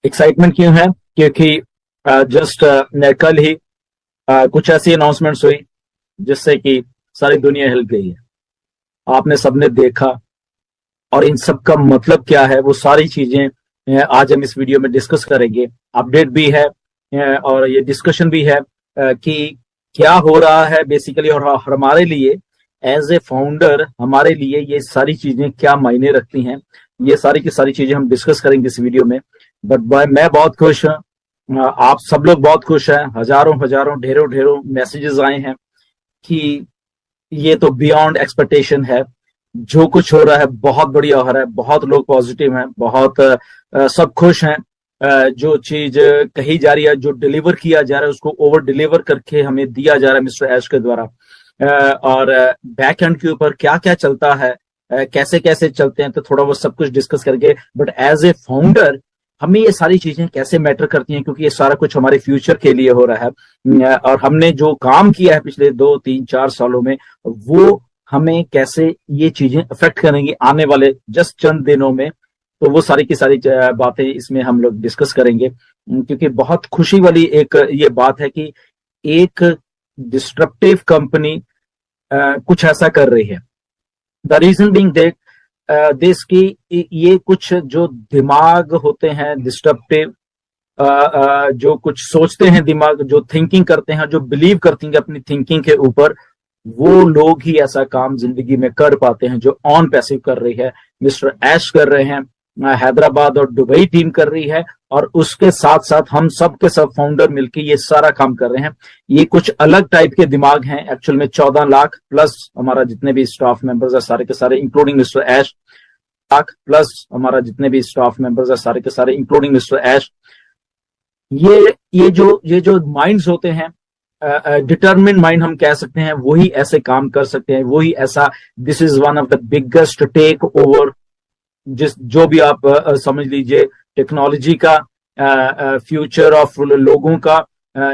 Excitement क्यों है? क्योंकि जस्ट कल ही कुछ ऐसी अनाउंसमेंट्स हुई जिससे कि सारी दुनिया हिल गई है। आपने सबने देखा, और इन सब का मतलब क्या है वो सारी चीजें आज हम इस वीडियो में डिस्कस करेंगे। अपडेट भी है और ये डिस्कशन भी है कि क्या हो रहा है बेसिकली, और हमारे लिए एज ए फाउंडर हमारे लिए ये सारी चीजें क्या मायने रखती हैं। ये सारी की सारी चीजें हम डिस्कस करेंगे इस वीडियो में। बट मैं बहुत खुश हूँ, आप सब लोग बहुत खुश हैं। हजारों हजारों ढेरों ढेरों मैसेजेस आए हैं कि ये तो बियॉन्ड एक्सपेक्टेशन है। जो कुछ हो रहा है बहुत बढ़िया हो रहा है, बहुत लोग पॉजिटिव हैं, बहुत सब खुश हैं। जो चीज कही जा रही है, जो डिलीवर किया जा रहा है, उसको ओवर डिलीवर करके हमें दिया जा रहा है मिस्टर ऐश के द्वारा। और बैक एंड के ऊपर क्या क्या चलता है, कैसे कैसे चलते हैं, तो थोड़ा वो सब कुछ डिस्कस करेंगे। बट एज ए फाउंडर हमें ये सारी चीजें कैसे मैटर करती हैं, क्योंकि ये सारा कुछ हमारे फ्यूचर के लिए हो रहा है। और हमने जो काम किया है पिछले 2 3 4 सालों में, वो हमें कैसे ये चीजें अफेक्ट करेंगी आने वाले जस्ट चंद दिनों में। तो वो सारी की सारी बातें इसमें हम लोग डिस्कस करेंगे। क्योंकि बहुत खुशी वाली एक ये बात है कि एक डिस्ट्रप्टिव कंपनी कुछ ऐसा कर रही है। द रीजन बीइंग दैट देश की ये कुछ जो दिमाग होते हैं डिस्ट्रप्टिव, जो कुछ सोचते हैं दिमाग, जो थिंकिंग करते हैं, जो बिलीव करते हैं अपनी थिंकिंग के ऊपर, वो लोग ही ऐसा काम जिंदगी में कर पाते हैं जो ऑन पैसिव कर रही है। मिस्टर ऐश कर रहे हैं, हैदराबाद और दुबई टीम कर रही है, और उसके साथ साथ हम सब के सब फाउंडर मिलकर ये सारा काम कर रहे हैं। ये कुछ अलग टाइप के दिमाग हैं। एक्चुअल में 14 लाख प्लस हमारा जितने भी स्टाफ मेंबर्स है सारे के सारे इंक्लूडिंग मिस्टर ऐश, लाख प्लस हमारा जितने भी स्टाफ मेंबर्स है सारे के सारे इंक्लूडिंग मिस्टर ऐश। ये जो माइंड्स होते हैं, डिटरमिन माइंड हम कह सकते हैं, वही ऐसे काम कर सकते हैं, वही ऐसा। This is one of the biggest take over, जो भी आप समझ लीजिए, टेक्नोलॉजी का फ्यूचर ऑफ लोगों का,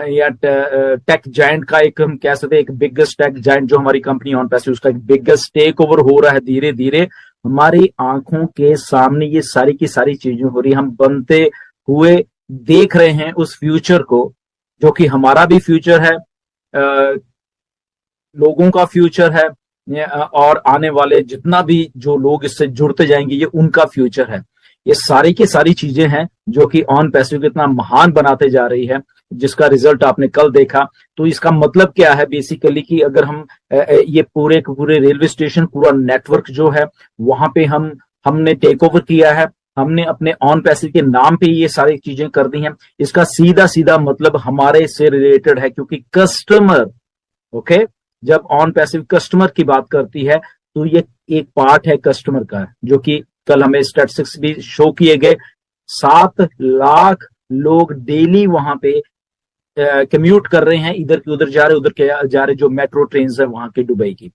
या टेक जायंट का एक हम कह सकते हैं, एक बिगेस्ट टेक जायंट जो हमारी कंपनी ऑन पैसिव, उसका एक बिगेस्ट टेक ओवर हो रहा है। धीरे धीरे हमारी आंखों के सामने ये सारी की सारी चीजें हो रही, हम बनते हुए देख रहे हैं उस फ्यूचर को, जो कि हमारा भी फ्यूचर है, लोगों का फ्यूचर है, और आने वाले जितना भी जो लोग इससे जुड़ते जाएंगे ये उनका फ्यूचर है। ये सारी की सारी चीजें हैं जो कि ऑन पैसिव को इतना महान बनाते जा रही है, जिसका रिजल्ट आपने कल देखा। तो इसका मतलब क्या है बेसिकली कि अगर हम ये पूरे रेलवे स्टेशन, पूरा नेटवर्क जो है वहां पे हमने टेक ओवर किया है, हमने अपने ऑन पैसिव के नाम पे ये सारी चीजें कर दी हैं। इसका सीधा सीधा मतलब हमारे से रिलेटेड है, क्योंकि कस्टमर, ओके, जब ऑन पैसिव कस्टमर की बात करती है तो ये एक पार्ट है कस्टमर का, जो कि कल हमें स्टैटिस्टिक्स भी शो किए गए। 7 लाख लोग डेली वहां पे कम्यूट कर रहे हैं, इधर के उधर जा रहे, उधर के जा रहे, जो मेट्रो ट्रेन है वहां की दुबई की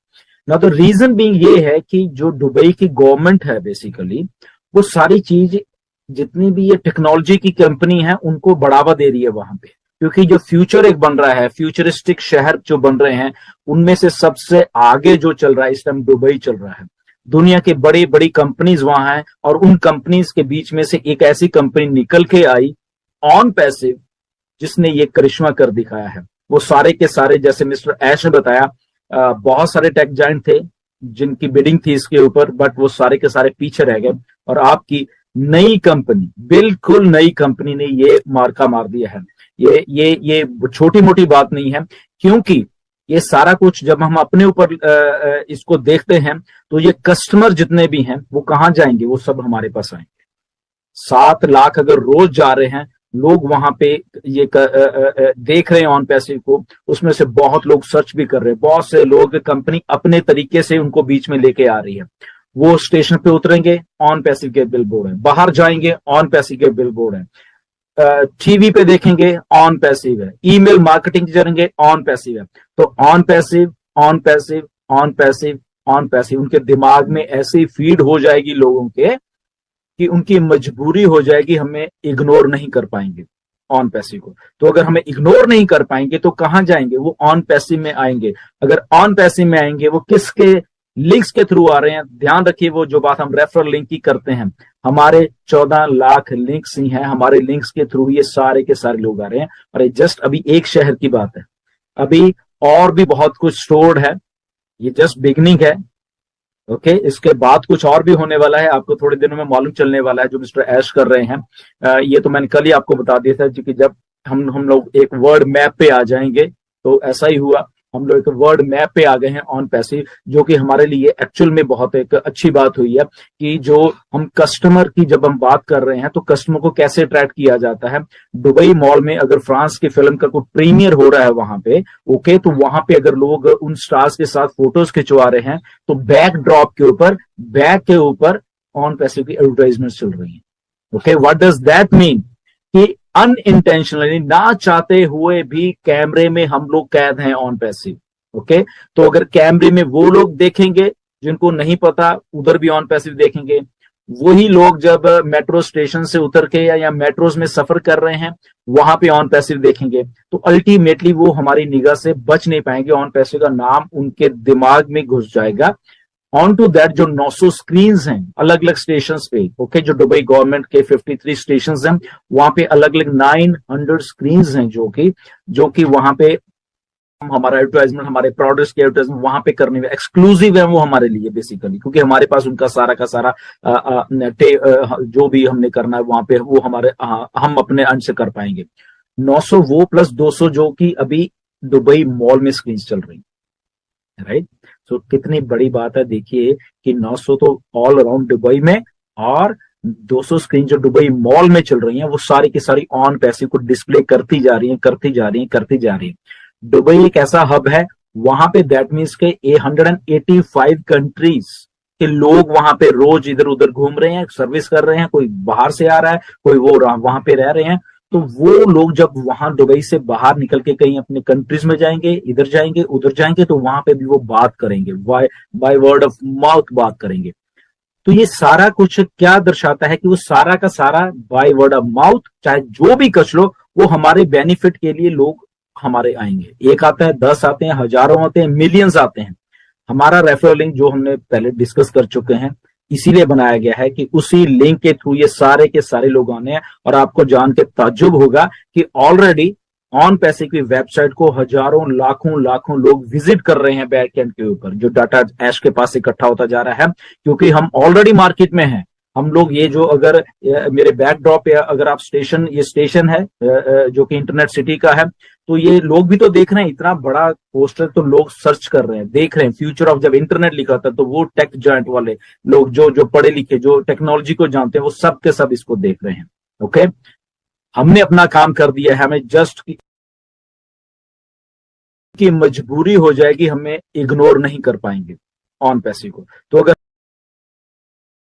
ना। तो रीजन बीइंग ये है कि जो दुबई की गवर्नमेंट है बेसिकली, वो सारी चीज जितनी भी ये टेक्नोलॉजी की कंपनी है उनको बढ़ावा दे रही है वहां पे। क्योंकि जो फ्यूचर एक बन रहा है, फ्यूचरिस्टिक शहर जो बन रहे हैं, उनमें से सबसे आगे जो चल रहा है इस टाइम दुबई चल रहा है। दुनिया के बड़ी बड़ी कंपनीज वहां हैं, और उन कंपनीज के बीच में से एक ऐसी कंपनी निकल के आई ऑन पैसिव, जिसने ये करिश्मा कर दिखाया है। वो सारे के सारे, जैसे मिस्टर ऐश ने बताया, बहुत सारे टेक जायंट थे जिनकी बिडिंग थी इसके ऊपर, बट वो सारे के सारे पीछे रह गए, और आपकी नई कंपनी, बिल्कुल नई कंपनी ने ये मार्का मार दिया है। ये छोटी मोटी बात नहीं है, क्योंकि ये सारा कुछ जब हम अपने ऊपर इसको देखते हैं तो ये कस्टमर जितने भी हैं वो कहां जाएंगे, वो सब हमारे पास आएंगे। 7 लाख अगर रोज जा रहे हैं लोग वहां पे, ये देख रहे हैं ऑन पैसिव को, उसमें से बहुत लोग सर्च भी कर रहे हैं, बहुत से लोग कंपनी अपने तरीके से उनको बीच में लेके आ रही है। वो स्टेशन पे उतरेंगे, ऑन पैसिव के बिल बोर्ड है, बाहर जाएंगे, ऑन पैसिव के बिल बोर्ड है, टीवी पे देखेंगे, ऑन पैसिव है, ईमेल मार्केटिंग करेंगे, ऑन पैसिव है। तो on passive, on passive, on passive, on passive, उनके दिमाग में ऐसी फीड हो जाएगी लोगों के कि उनकी मजबूरी हो जाएगी, हमें इग्नोर नहीं कर पाएंगे ऑन पैसिव को। तो अगर हमें इग्नोर नहीं कर पाएंगे तो कहां जाएंगे, वो ऑन पैसिव में आएंगे। अगर ऑन पैसिव में आएंगे, वो किसके लिंक्स के थ्रू आ रहे हैं। ध्यान रखिए वो जो बात हम रेफरल लिंक की करते हैं, हमारे 14 लाख लिंक्स ही हैं, हमारे लिंक्स के थ्रू ये सारे के सारे लोग आ रहे हैं। और ये जस्ट अभी एक शहर की बात है, अभी और भी बहुत कुछ स्टोर्ड है, ये जस्ट बिगनिंग है। ओके, इसके बाद कुछ और भी होने वाला है, आपको थोड़े दिनों में मालूम चलने वाला है जो मिस्टर ऐश कर रहे हैं। ये तो मैंने कल ही आपको बता दिया था, क्योंकि जब हम लोग एक वर्ड मैप पे आ जाएंगे तो ऐसा ही हुआ, हम लोग एक वर्ड मैप पे आ गए हैं ऑन पैसिव, जो कि हमारे लिए एक्चुअल में बहुत एक अच्छी बात हुई है कि जो हम कस्टमर की जब हम बात कर रहे हैं तो कस्टमर को कैसे अट्रैक्ट किया जाता है। दुबई मॉल में अगर फ्रांस की फिल्म का कोई प्रीमियर हो रहा है वहां पे, ओके, तो वहां पे अगर लोग उन स्टार्स के साथ फोटोज खिंचवा रहे हैं तो बैक ड्रॉप के ऊपर, बैक के ऊपर ऑन पैसिव की एडवर्टाइजमेंट चल रही है। Okay, what does that mean कि अनइंटेंशनली, ना चाहते हुए भी कैमरे में हम लोग कैद हैं ऑन पैसिव। ओके, तो अगर कैमरे में वो लोग देखेंगे जिनको नहीं पता, उधर भी ऑन पैसिव देखेंगे। वही लोग जब मेट्रो स्टेशन से उतर के या मेट्रोज में सफर कर रहे हैं वहां पे ऑन पैसिव देखेंगे, तो अल्टीमेटली वो हमारी निगाह से बच नहीं पाएंगे, ऑन पैसिव का नाम उनके दिमाग में घुस जाएगा। ऑन टू दैट जो 900 स्क्रीन हैं अलग अलग स्टेशन पे, ओके, जो दुबई गवर्नमेंट के 53 स्टेशन हैं, वहां पे अलग अलग 900 स्क्रीन हैं जो कि वहां पे हमारा एडवर्टाइजमेंट, हमारे प्रोडक्ट्स के एडवर्टाइजमेंट वहां पे करने में एक्सक्लूसिव है वो हमारे लिए बेसिकली, क्योंकि हमारे पास उनका सारा का सारा जो भी हमने करना है वहां पे वो हमारे हम अपने अंश से कर पाएंगे। 900 वो प्लस 200 जो कि अभी दुबई मॉल में स्क्रीन चल रही है, राइट। तो कितनी बड़ी बात है, देखिए कि 900 तो ऑल अराउंड दुबई में, और 200 स्क्रीन जो दुबई मॉल में चल रही हैं वो सारी की सारी ऑन पैसिव को डिस्प्ले करती जा रही हैं, करती जा रही हैं, करती जा रही हैं। दुबई एक ऐसा हब है, वहां पे दैट मीन्स के 185 कंट्रीज के लोग वहां पे रोज इधर उधर घूम रहे हैं, सर्विस कर रहे हैं, कोई बाहर से आ रहा है, कोई वो वहां पे रह रहे हैं। तो वो लोग जब वहां दुबई से बाहर निकल के कहीं अपने कंट्रीज में जाएंगे, इधर जाएंगे, उधर जाएंगे, तो वहां पे भी वो बात करेंगे, बाय वर्ड ऑफ माउथ बात करेंगे। तो ये सारा कुछ क्या दर्शाता है कि वो सारा का सारा बाय वर्ड ऑफ माउथ, चाहे जो भी कच लो, वो हमारे बेनिफिट के लिए लोग हमारे आएंगे। एक आता है, 10 आते हैं, हजारों आते हैं, मिलियंस आते हैं। हमारा रेफरल लिंक जो हमने पहले डिस्कस कर चुके हैं, इसीलिए बनाया गया है कि उसी लिंक के थ्रू ये सारे के सारे लोग आने हैं। और आपको जान के ताज्जुब होगा कि ऑलरेडी ऑन पैसे की वेबसाइट को हजारों लाखों लाखों लोग विजिट कर रहे हैं बैकएंड के ऊपर, जो डाटा ऐश के पास इकट्ठा होता जा रहा है, क्योंकि हम ऑलरेडी मार्केट में हैं। हम लोग ये जो अगर मेरे बैकड्रॉप या अगर आप स्टेशन, ये स्टेशन है जो कि इंटरनेट सिटी का है, तो ये लोग भी तो देख रहे हैं, इतना बड़ा पोस्टर तो लोग सर्च कर रहे हैं, देख रहे हैं। फ्यूचर ऑफ जब इंटरनेट लिखा था तो वो टेक जॉइंट वाले लोग जो जो पढ़े लिखे, जो टेक्नोलॉजी को जानते हैं, वो सब के सब इसको देख रहे हैं। ओके, हमने अपना काम कर दिया है, हमें जस्ट की मजबूरी हो जाएगी, हमें इग्नोर नहीं कर पाएंगे ऑन पैसे को। तो अगर